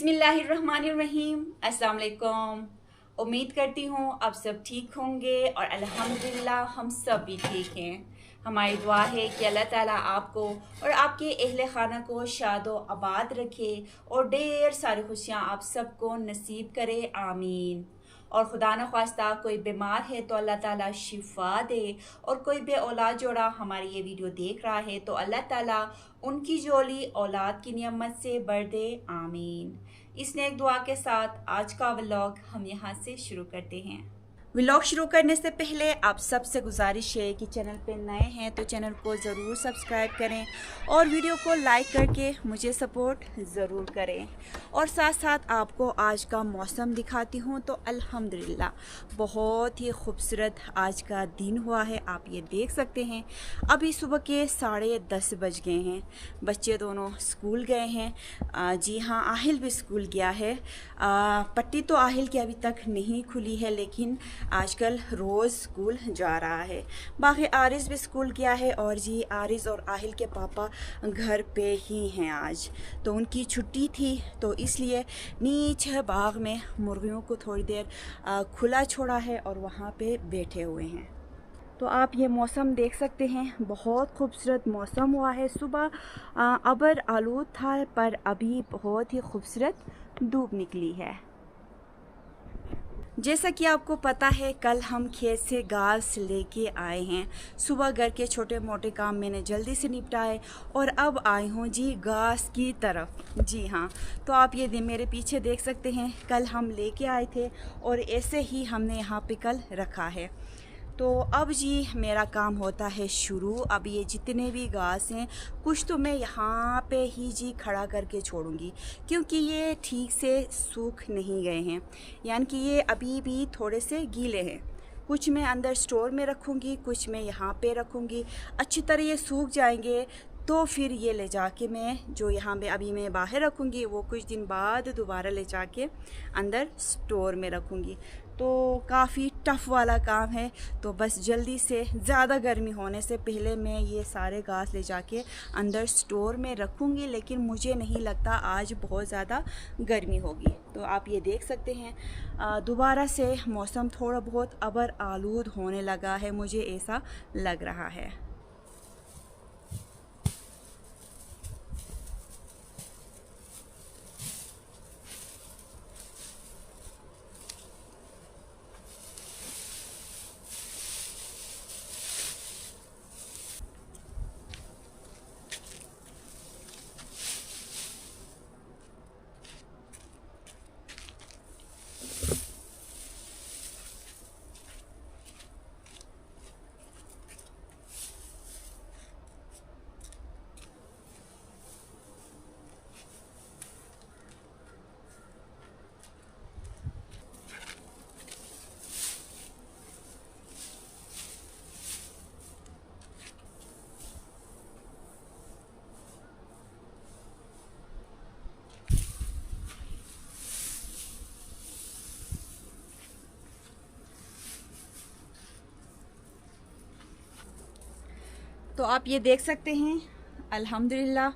बिस्मिल्लाहिर्रहमानिर्रहीम। अस्सलाम वालेकुम। उम्मीद करती हूँ आप सब ठीक होंगे और अल्हम्दुलिल्लाह हम सब भी ठीक हैं। हमारी दुआ है कि अल्लाह ताला आपको और आपके अहले खाना को शादो आबाद रखे और ढेर सारी खुशियाँ आप सबको नसीब करे, आमीन। और खुदा न ख्वास्ता कोई बीमार है तो अल्लाह ताला शिफा दे, और कोई बे औलाद जोड़ा हमारी ये वीडियो देख रहा है तो अल्लाह ताला उनकी जोली औलाद की नियमत से बढ़ दे, आमीन। इस नेक दुआ के साथ आज का व्लॉग हम यहाँ से शुरू करते हैं। व्लॉग शुरू करने से पहले आप सबसे गुजारिश है कि चैनल पे नए हैं तो चैनल को ज़रूर सब्सक्राइब करें और वीडियो को लाइक करके मुझे सपोर्ट ज़रूर करें। और साथ साथ आपको आज का मौसम दिखाती हूँ तो अल्हम्दुलिल्लाह बहुत ही खूबसूरत आज का दिन हुआ है। आप ये देख सकते हैं अभी सुबह के 10:30 बज गए हैं। बच्चे दोनों स्कूल गए हैं। जी हाँ, आहिल भी स्कूल गया है। पट्टी तो आहिल की अभी तक नहीं खुली है लेकिन आजकल रोज़ स्कूल जा रहा है। बाकी आरिस भी स्कूल गया है और जी आरिस और आहिल के पापा घर पे ही हैं आज, तो उनकी छुट्टी थी तो इसलिए नीचे बाग में मुर्गियों को थोड़ी देर खुला छोड़ा है और वहाँ पे बैठे हुए हैं। तो आप ये मौसम देख सकते हैं, बहुत खूबसूरत मौसम हुआ है। सुबह अबर आलूद था पर अभी बहुत ही खूबसूरत धूप निकली है। जैसा कि आपको पता है कल हम खेत से घास लेके आए हैं। सुबह घर के छोटे मोटे काम मैंने जल्दी से निपटाए और अब आई हूँ जी घास की तरफ। जी हाँ, तो आप ये मेरे पीछे देख सकते हैं कल हम लेके आए थे और ऐसे ही हमने यहाँ पे कल रखा है। तो अब जी मेरा काम होता है शुरू। अब ये जितने भी घास हैं कुछ तो मैं यहाँ पे ही जी खड़ा करके छोड़ूंगी क्योंकि ये ठीक से सूख नहीं गए हैं, यानी कि ये अभी भी थोड़े से गीले हैं। कुछ मैं अंदर स्टोर में रखूँगी, कुछ मैं यहाँ पे रखूँगी। अच्छी तरह ये सूख जाएंगे तो फिर ये ले जाके मैं जो यहाँ पे अभी मैं बाहर रखूँगी वो कुछ दिन बाद दोबारा ले जाके अंदर स्टोर में रखूँगी। तो काफ़ी टफ़ वाला काम है, तो बस जल्दी से ज़्यादा गर्मी होने से पहले मैं ये सारे घास ले जाके अंदर स्टोर में रखूँगी। लेकिन मुझे नहीं लगता आज बहुत ज़्यादा गर्मी होगी। तो आप ये देख सकते हैं दोबारा से मौसम थोड़ा बहुत अबर आलूद होने लगा है, मुझे ऐसा लग रहा है। तो आप ये देख सकते हैं अल्हम्दुलिल्लाह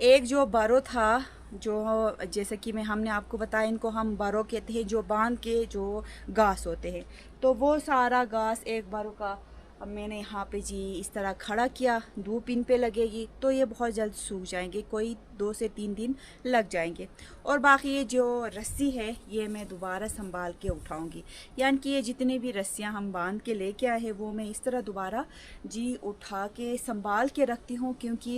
एक जो बारो था, जो जैसे कि हमने आपको बताया इनको हम बारो कहते हैं, जो बांध के जो घास होते हैं, तो वो सारा घास एक बारो का अब मैंने यहाँ पे जी इस तरह खड़ा किया। धूप इन पे लगेगी तो ये बहुत जल्द सूख जाएंगे, कोई 2 से 3 दिन लग जाएंगे। और बाकी ये जो रस्सी है ये मैं दोबारा संभाल के उठाऊंगी, यानी कि ये जितने भी रस्सियाँ हम बांध के लेके आए हैं वो मैं इस तरह दोबारा जी उठा के संभाल के रखती हूँ, क्योंकि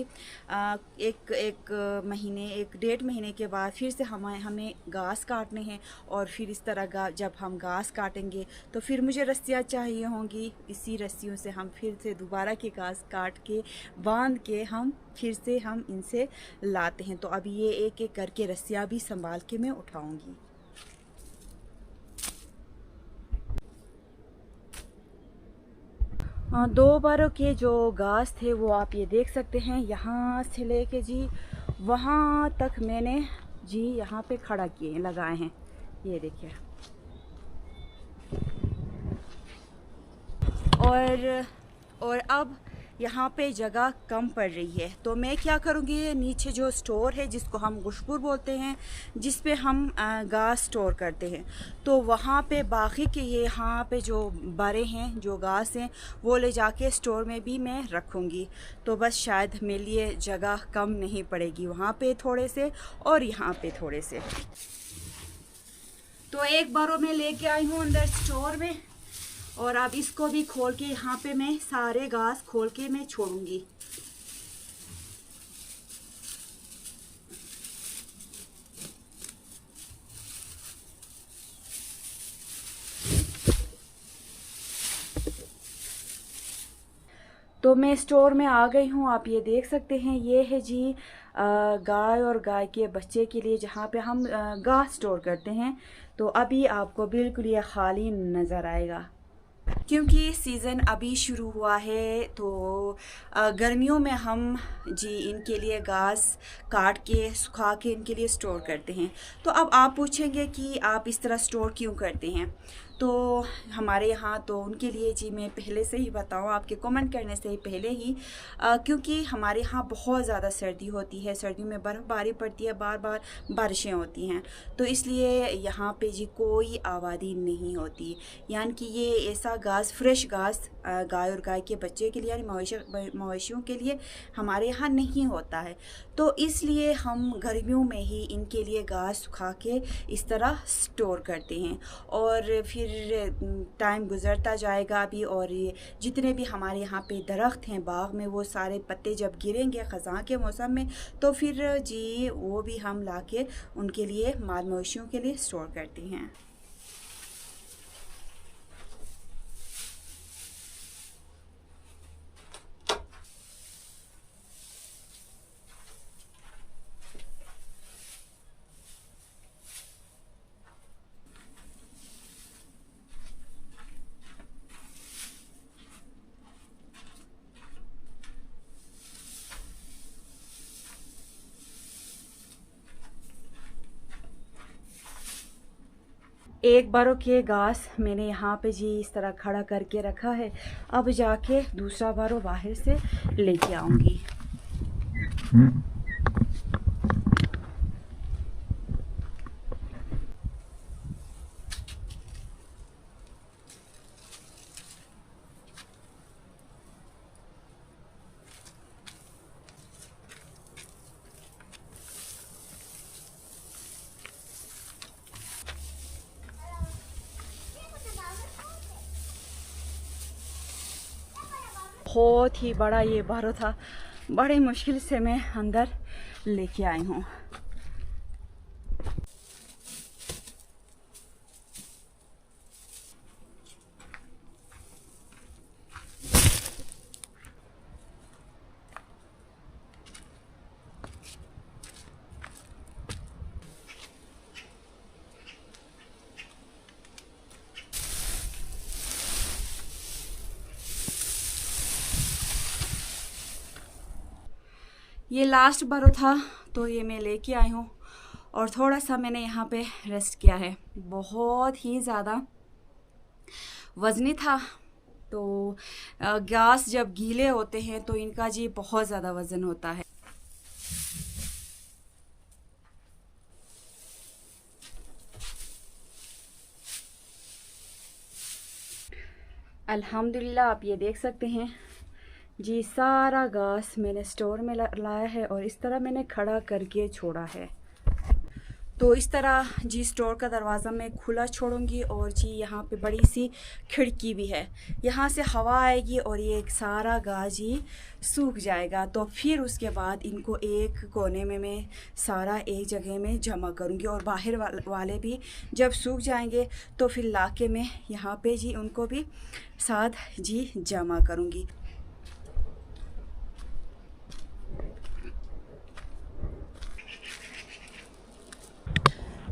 एक महीने 1-1.5 महीने के बाद फिर से हमें घास काटने हैं और फिर इस तरह जब हम घास काटेंगे तो फिर मुझे रस्सियाँ चाहिए होंगी। इसी रस्सियों से हम फिर से दोबारा के घास काट के बांध के हम फिर से हम इनसे लाते हैं। तो अभी ये एक एक करके रस्सियाँ भी संभाल के मैं उठाऊंगी। दो बारों के जो घास थे वो आप ये देख सकते हैं, यहाँ से लेके जी वहाँ तक मैंने जी यहाँ पे खड़ा किए लगाए हैं। ये देखिए, और अब यहाँ पे जगह कम पड़ रही है, तो मैं क्या करूँगी, नीचे जो स्टोर है जिसको हम गुशपुर बोलते हैं, जिस पे हम घास स्टोर करते हैं, तो वहाँ पे बाकी के ये यहाँ पे जो बड़े हैं, जो घास हैं, वो ले जाके स्टोर में भी मैं रखूँगी। तो बस शायद मेरे लिए जगह कम नहीं पड़ेगी, वहाँ पे थोड़े से और यहाँ पे थोड़े से। तो एक बारों में लेके आई हूँ अंदर स्टोर में, और अब इसको भी खोल के यहाँ पे मैं सारे घास खोल के मैं छोड़ूंगी। तो मैं स्टोर में आ गई हूँ, आप ये देख सकते हैं, ये है जी गाय और गाय के बच्चे के लिए जहाँ पे हम घास स्टोर करते हैं। तो अभी आपको बिल्कुल ये खाली नज़र आएगा, क्योंकि सीज़न अभी शुरू हुआ है। तो गर्मियों में हम जी इनके लिए घास काट के सुखा के इनके लिए स्टोर करते हैं। तो अब आप पूछेंगे कि आप इस तरह स्टोर क्यों करते हैं। तो हमारे यहाँ तो उनके लिए जी मैं पहले से ही बताऊँ, आपके कमेंट करने से ही पहले ही, क्योंकि हमारे यहाँ बहुत ज़्यादा सर्दी होती है, सर्दियों में बर्फ़बारी पड़ती है, बार बार बारिशें होती हैं, तो इसलिए यहाँ पे जी कोई आबादी नहीं होती। यानी कि ये ऐसा घास, फ्रेश घास गाय और गाय के बच्चे के लिए यानी मवेशियों के लिए हमारे यहाँ नहीं होता है। तो इसलिए हम गर्मियों में ही इनके लिए घास सुखा के इस तरह स्टोर करते हैं, और फिर टाइम गुज़रता जाएगा अभी, और ये जितने भी हमारे यहाँ पे दरख्त हैं बाग में, वो सारे पत्ते जब गिरेंगे ख़ज़ां के मौसम में, तो फिर जी वो भी हम लाके उनके लिए, माल मवेशियों के लिए स्टोर करते हैं। एक बारों के घास मैंने यहाँ पे जी इस तरह खड़ा करके रखा है, अब जाके दूसरा बारों बाहर से लेके आऊँगी। बहुत ही बड़ा ये बारो था, बड़ी मुश्किल से मैं अंदर लेके आई हूँ। ये लास्ट बारो था, तो ये मैं लेके आई हूँ, और थोड़ा सा मैंने यहाँ पे रेस्ट किया है। बहुत ही ज़्यादा वज़नी था। तो घास जब गीले होते हैं तो इनका जी बहुत ज़्यादा वज़न होता है। अल्हम्दुलिल्लाह, आप ये देख सकते हैं जी, सारा घास मैंने स्टोर में लाया है और इस तरह मैंने खड़ा करके छोड़ा है। तो इस तरह जी स्टोर का दरवाज़ा मैं खुला छोड़ूंगी, और जी यहाँ पे बड़ी सी खिड़की भी है, यहाँ से हवा आएगी और ये एक सारा घास जी सूख जाएगा। तो फिर उसके बाद इनको एक कोने में मैं सारा एक जगह में जमा करूँगी, और बाहर वाले भी जब सूख जाएंगे तो फिर लाके मैं यहाँ पे जी उनको भी साथ जी जमा करूँगी।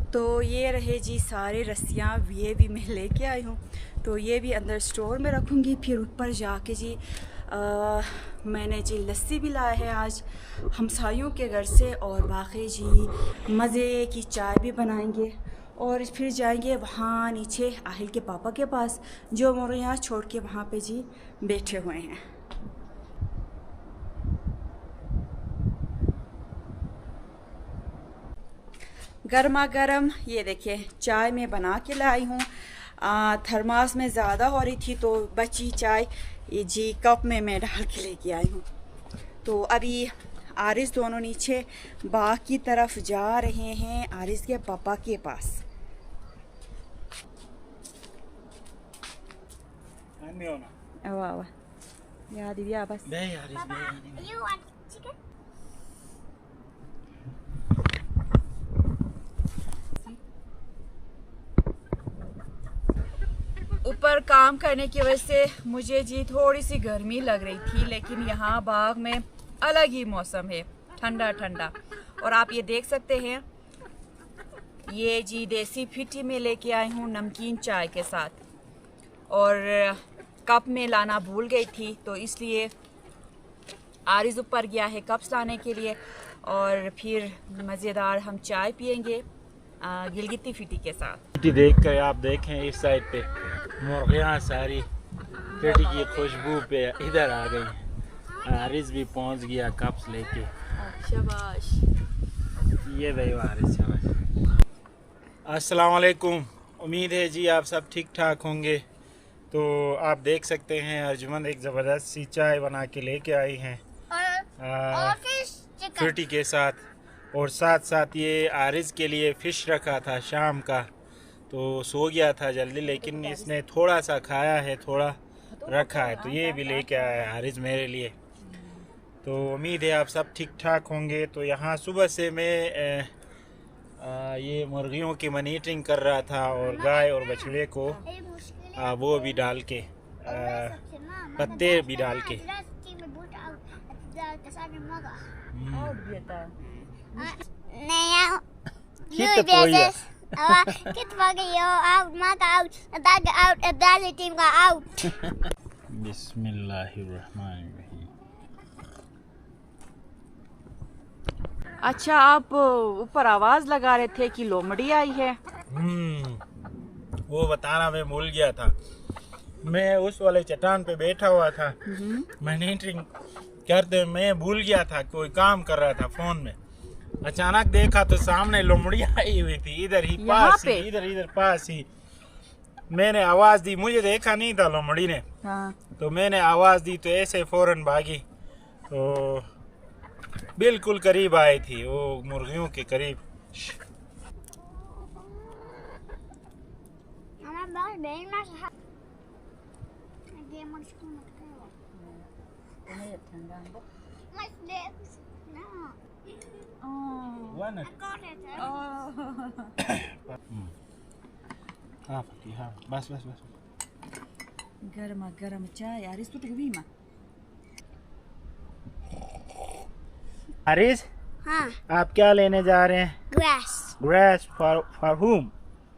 तो ये रहे जी सारे रस्सियाँ, ये भी मैं लेके आई हूँ, तो ये भी अंदर स्टोर में रखूँगी। फिर ऊपर जाके जी मैंने जी लस्सी भी लाया है आज हमसायों के घर से, और बाकी जी मज़े की चाय भी बनाएंगे, और फिर जाएंगे वहाँ नीचे आहिल के पापा के पास, जो मेरे यहाँ छोड़ के वहाँ पे जी बैठे हुए हैं। गर्मा गर्म ये देखिए चाय मैं बना के लाई हूँ। थर्मास में ज़्यादा हो रही थी तो बची चाय ये जी कप में मैं डाल के लेके आई हूँ। तो अभी आरिस दोनों नीचे बाग की तरफ जा रहे हैं आरिस के पापा के पास। वाह वाह याद दिया बस। ऊपर काम करने की वजह से मुझे जी थोड़ी सी गर्मी लग रही थी, लेकिन यहाँ बाग में अलग ही मौसम है, ठंडा ठंडा। और आप ये देख सकते हैं ये जी देसी फिटी में लेके आई हूँ नमकीन चाय के साथ, और कप में लाना भूल गई थी तो इसलिए आरिज़ ऊपर गया है कप्स लाने के लिए, और फिर मज़ेदार हम चाय पियेंगे गिलगिती फिटी के साथ। फिटी देख कर आप देखें इस साइड पे मुर्गियाँ सारी फिटी की खुशबू पे इधर आ गई। आरिज़ भी पहुंच गया कप्स लेके। शाबाश। ये भाई आरिज़ शाबाश। अस्सलाम वालेकुम, उम्मीद है जी आप सब ठीक ठाक होंगे। तो आप देख सकते हैं अर्जुमन एक ज़बरदस्त सी चाय बना के लेके आई हैं फिटी के साथ, और साथ साथ ये आरिज़ के लिए फ़िश रखा था शाम का, तो सो गया था जल्दी, लेकिन इसने थोड़ा सा खाया है, थोड़ा रखा है, तो ये भी लेके आया है आरिज़ मेरे लिए। तो उम्मीद है आप सब ठीक ठाक होंगे। तो यहाँ सुबह से मैं ये मुर्गियों की मॉनिटरिंग कर रहा था, और गाय और बछड़े को वो भी डाल के पत्ते भी डाल के। बिस्मिल्लाहिर्रहमानिर्रहीम। अच्छा, आप ऊपर आवाज लगा रहे थे कि लोमड़ी आई है। वो बताना मैं भूल गया था। मैं उस वाले चट्टान पे बैठा हुआ था, मॉनिटरिंग करते मैं भूल गया था, कोई काम कर रहा था फोन में। अचानक देखा तो सामने लोमड़ी आई हुई थी, इधर ही पास ही, इधर पास ही। मैंने आवाज दी, मुझे देखा नहीं था लोमड़ी ने। हाँ। तो मैंने आवाज दी तो ऐसे फौरन भागी, तो बिल्कुल करीब आई थी, वो मुर्गियों के करीब। हाँ बस बस बस। गर्मा गर्म चाय आरिस तो टीवी में। आरिस, हाँ, आप क्या लेने जा रहे हैं? grass. Grass for whom?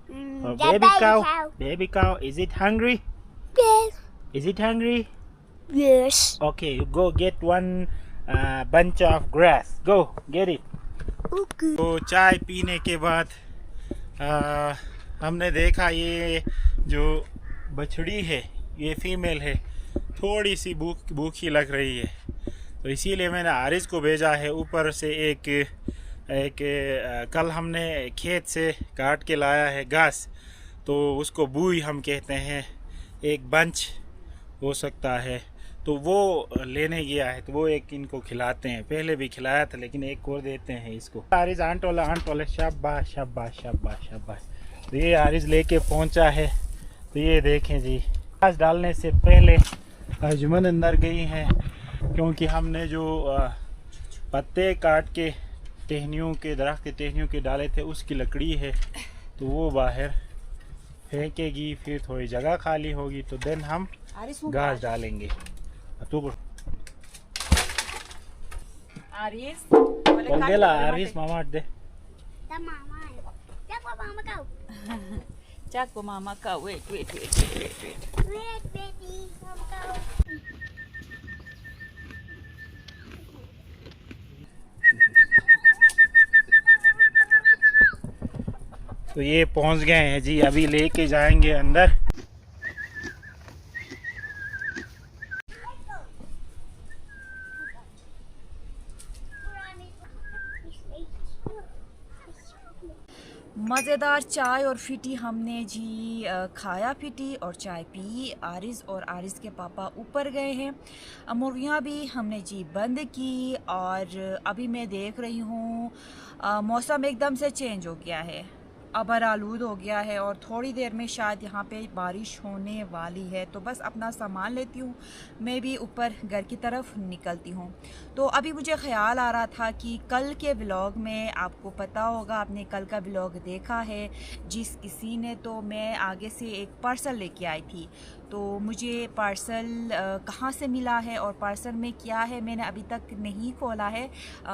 For The baby cow. cow. Baby cow. Is it hungry? Yes. Is it hungry? Yes. Okay, you go get one bunch of grass. Go get it. Okay. तो चाय पीने के बाद हमने देखा ये जो बछड़ी है ये फीमेल है, थोड़ी सी भूखी लग रही है, तो इसीलिए मैंने आरिज़ को भेजा है ऊपर से एक कल हमने खेत से काट के लाया है घास, तो उसको बूई हम कहते हैं, एक बंच हो सकता है, तो वो लेने गया है, तो वो एक इनको खिलाते हैं। पहले भी खिलाया था लेकिन एक और देते हैं इसको। आरिज़ आंट वाला शाबाश शाबाश शाबाश शाबाश। तो ये आरिज़ लेके पहुंचा है, तो ये देखें जी, घास डालने से पहले अर्जुमन अंदर गई हैं, क्योंकि हमने जो पत्ते काट के टहनियों के दरख्त के टहनियों के डाले थे उसकी लकड़ी है, तो वो बाहर फेंकेगी, फिर थोड़ी जगह खाली होगी तो देन हम घास डालेंगे। तो आरिस मामा दे Chaco mama ka wait. Wait, baby. Mama cow. तो ये पहुंच गए हैं जी, अभी लेके जाएंगे अंदर। मज़ेदार चाय और फिटी हमने जी खाया फिटी और चाय पी। आरिज़ और आरिज़ के पापा ऊपर गए हैं। मुर्गियाँ भी हमने जी बंद की और अभी मैं देख रही हूँ मौसम एकदम से चेंज हो गया है, अबर आलूद हो गया है और थोड़ी देर में शायद यहाँ पे बारिश होने वाली है। तो बस अपना सामान लेती हूँ, मैं भी ऊपर घर की तरफ निकलती हूँ। तो अभी मुझे ख़्याल आ रहा था कि कल के व्लॉग में, आपको पता होगा, आपने कल का व्लॉग देखा है जिस किसी ने, तो मैं आगे से एक पार्सल लेके आई थी। तो मुझे पार्सल कहाँ से मिला है और पार्सल में क्या है मैंने अभी तक नहीं खोला है।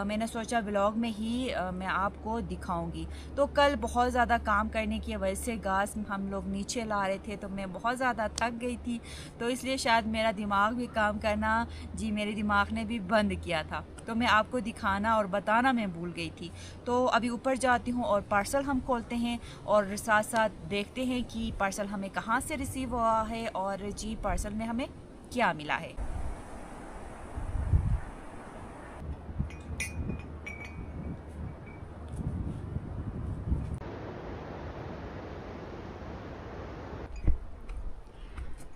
मैंने सोचा व्लॉग में ही मैं आपको दिखाऊंगी। तो कल बहुत ज़्यादा काम करने की वजह से घास हम लोग नीचे ला रहे थे, तो मैं बहुत ज़्यादा थक गई थी, तो इसलिए शायद मेरा दिमाग भी काम करना जी मेरे दिमाग ने भी बंद किया था। तो मैं आपको दिखाना और बताना मैं भूल गई थी। तो अभी ऊपर जाती हूँ और पार्सल हम खोलते हैं और साथ साथ देखते हैं कि पार्सल हमें कहाँ से रिसीव हुआ है और जी पार्सल में हमें क्या मिला है।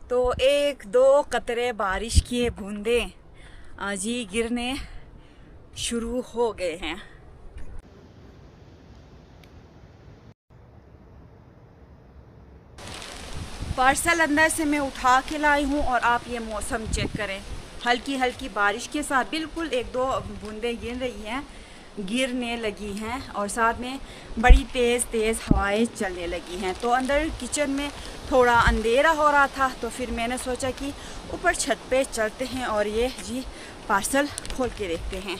तो एक दो कतरे बारिश की बूंदें जी गिरने शुरू हो गए हैं। पार्सल अंदर से मैं उठा के लाई हूँ और आप ये मौसम चेक करें, हल्की हल्की बारिश के साथ बिल्कुल एक दो बूंदें गिर रही हैं, गिरने लगी हैं और साथ में बड़ी तेज़ तेज़ हवाएं चलने लगी हैं। तो अंदर किचन में थोड़ा अंधेरा हो रहा था, तो फिर मैंने सोचा कि ऊपर छत पे चलते हैं और ये जी पार्सल खोल के देखते हैं।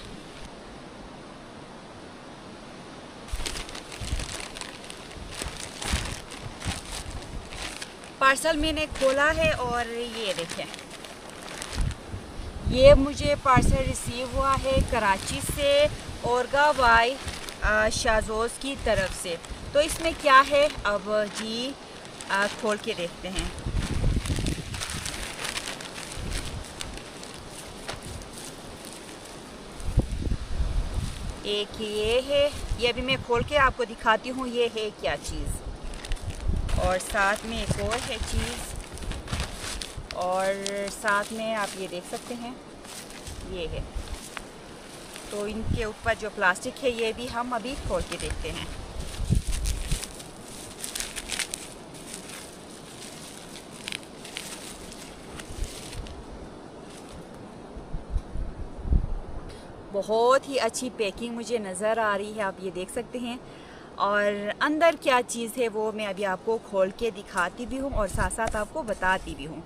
पार्सल मैंने खोला है और ये देखें, ये मुझे पार्सल रिसीव हुआ है कराची से औरगा बाई शाहजोज़ की तरफ से। तो इसमें क्या है अब जी खोल के देखते हैं। एक ये है, ये भी मैं खोल के आपको दिखाती हूँ ये है क्या चीज़, और साथ में एक और है चीज़, और साथ में आप ये देख सकते हैं ये है। तो इनके ऊपर जो प्लास्टिक है ये भी हम अभी खोल के देखते हैं। बहुत ही अच्छी पैकिंग मुझे नज़र आ रही है, आप ये देख सकते हैं। और अंदर क्या चीज़ है वो मैं अभी आपको खोल के दिखाती भी हूँ और साथ साथ आपको बताती भी हूँ।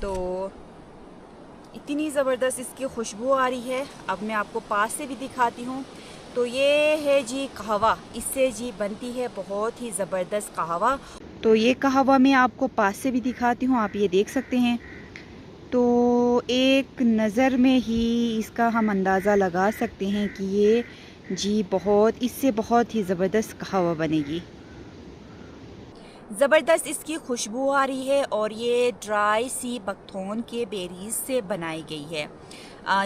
तो इतनी ज़बरदस्त इसकी खुशबू आ रही है, अब मैं आपको पास से भी दिखाती हूँ। तो ये है जी कहवा, इससे जी बनती है बहुत ही ज़बरदस्त कहवा। तो ये कहवा मैं आपको पास से भी दिखाती हूँ, आप ये देख सकते हैं। तो एक नज़र में ही इसका हम अंदाज़ा लगा सकते हैं कि ये जी इससे बहुत ही ज़बरदस्त कहवा बनेगी। ज़बरदस्त इसकी खुशबू आ रही है और ये ड्राई सी बकथोन के बेरीज से बनाई गई है,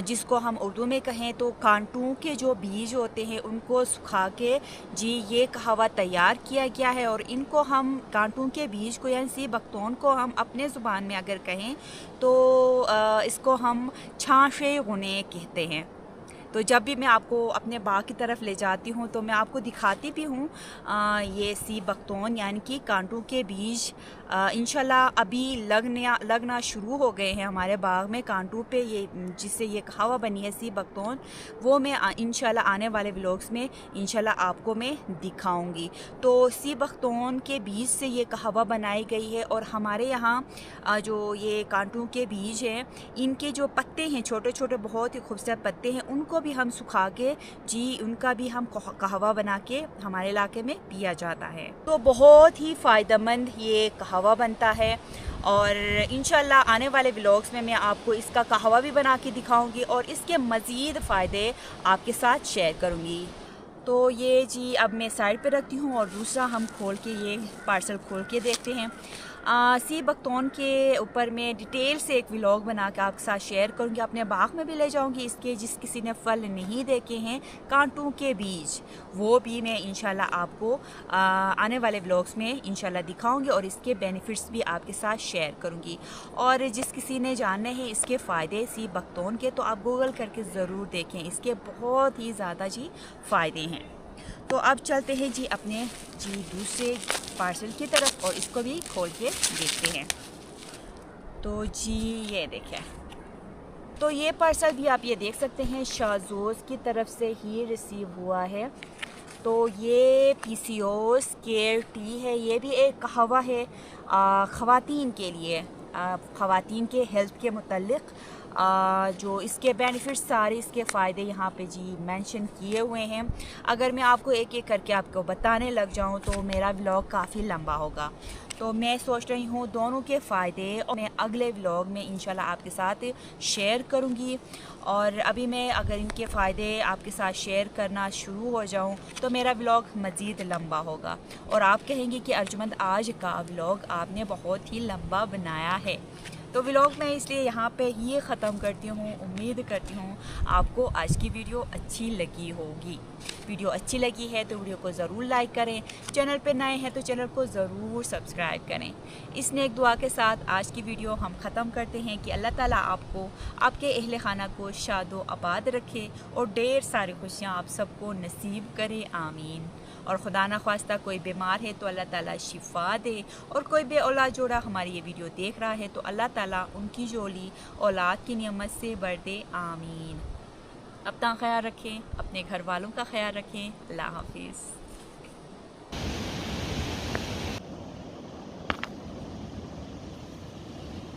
जिसको हम उर्दू में कहें तो कांटों के जो बीज होते हैं उनको सुखा के जी ये कहवा तैयार किया गया है। और इनको हम कांटों के बीज को यानी सी बकथोन को हम अपने ज़ुबान में अगर कहें तो इसको हम छाँशे गुने कहते हैं। तो जब भी मैं आपको अपने बाग की तरफ ले जाती हूँ तो मैं आपको दिखाती भी हूँ ये सी बकथोन यानी कि कांटों के बीज इंशाल्लाह अभी लगना शुरू हो गए हैं हमारे बाग में कांटों पे, ये जिससे ये कहवा बनी है सी बकथोन, वो मैं इंशाल्लाह आने वाले व्लॉग्स में इंशाल्लाह आपको मैं दिखाऊंगी। तो सी बकथोन के बीज से ये कहवा बनाई गई है और हमारे यहाँ जो ये कांटों के बीज हैं इनके जो पत्ते हैं छोटे छोटे बहुत ही खूबसूरत पत्ते हैं, उनको भी हम सुखा के जी उनका भी हम कहवा बना के हमारे इलाके में पिया जाता है। तो बहुत ही फ़ायदेमंद ये कहवा बनता है और इंशाल्लाह आने वाले व्लॉग्स में मैं आपको इसका कहवा भी बना के दिखाऊंगी और इसके मज़ीद फ़ायदे आपके साथ शेयर करूंगी। तो ये जी अब मैं साइड पे रखती हूँ और दूसरा हम खोल के ये पार्सल खोल के देखते हैं। सी बख्तौन के ऊपर मैं डिटेल से एक व्लॉग बना के आपके साथ शेयर करूँगी। अपने बाग में भी ले जाऊँगी इसके, जिस किसी ने फल नहीं देखे हैं, कांटों के बीज, वो भी मैं इंशाल्लाह आपको आने वाले व्लॉग्स में इंशाल्लाह दिखाऊंगी और इसके बेनिफिट्स भी आपके साथ शेयर करूँगी। और जिस किसी ने जानने हैं इसके फ़ायदे सी बख्तौन के, तो आप गूगल करके ज़रूर देखें, इसके बहुत ही ज़्यादा जी फ़ायदे हैं। तो अब चलते हैं जी अपने जी दूसरे पार्सल की तरफ और इसको भी खोल के देखते हैं। तो जी ये देखें, तो ये पार्सल भी आप ये देख सकते हैं शाज़ोज़ की तरफ से ही रिसीव हुआ है। तो ये PCOS केयर टी है, ये भी एक कहवा है ख़वातीन के लिए, ख़वातीन के हेल्थ के मुतल्लिक़ जो इसके बेनिफिट्स सारे इसके फ़ायदे यहाँ पे जी मेंशन किए हुए हैं। अगर मैं आपको एक एक करके आपको बताने लग जाऊँ तो मेरा व्लॉग काफ़ी लंबा होगा, तो मैं सोच रही हूँ दोनों के फ़ायदे और मैं अगले व्लॉग में इंशाल्लाह आपके साथ शेयर करूँगी। और अभी मैं अगर इनके फ़ायदे आपके साथ शेयर करना शुरू हो जाऊँ तो मेरा व्लॉग मज़ीद लंबा होगा और आप कहेंगे कि अर्जुमंद आज का व्लॉग आपने बहुत ही लंबा बनाया है। तो व्लॉग मैं इसलिए यहाँ पे ही ख़त्म करती हूँ। उम्मीद करती हूँ आपको आज की वीडियो अच्छी लगी होगी। वीडियो अच्छी लगी है तो वीडियो को ज़रूर लाइक करें, चैनल पे नए हैं तो चैनल को ज़रूर सब्सक्राइब करें। इस नेक दुआ के साथ आज की वीडियो हम ख़त्म करते हैं कि अल्लाह ताला आपको, आपके अहले खाना को शादो आबाद रखे और ढेर सारी खुशियाँ आप सबको नसीब करे, आमीन। और खुदा ना ख्वास्ता कोई बीमार है तो अल्लाह ताला शिफा दे, और कोई बे औलाद जोड़ा हमारी ये वीडियो देख रहा है तो अल्लाह ताला उनकी जोली औलाद की नियमत से बढ़ दे, आमीन। अपना ख्याल रखें, अपने घर वालों का ख्याल रखें। अल्लाह हाफिज़।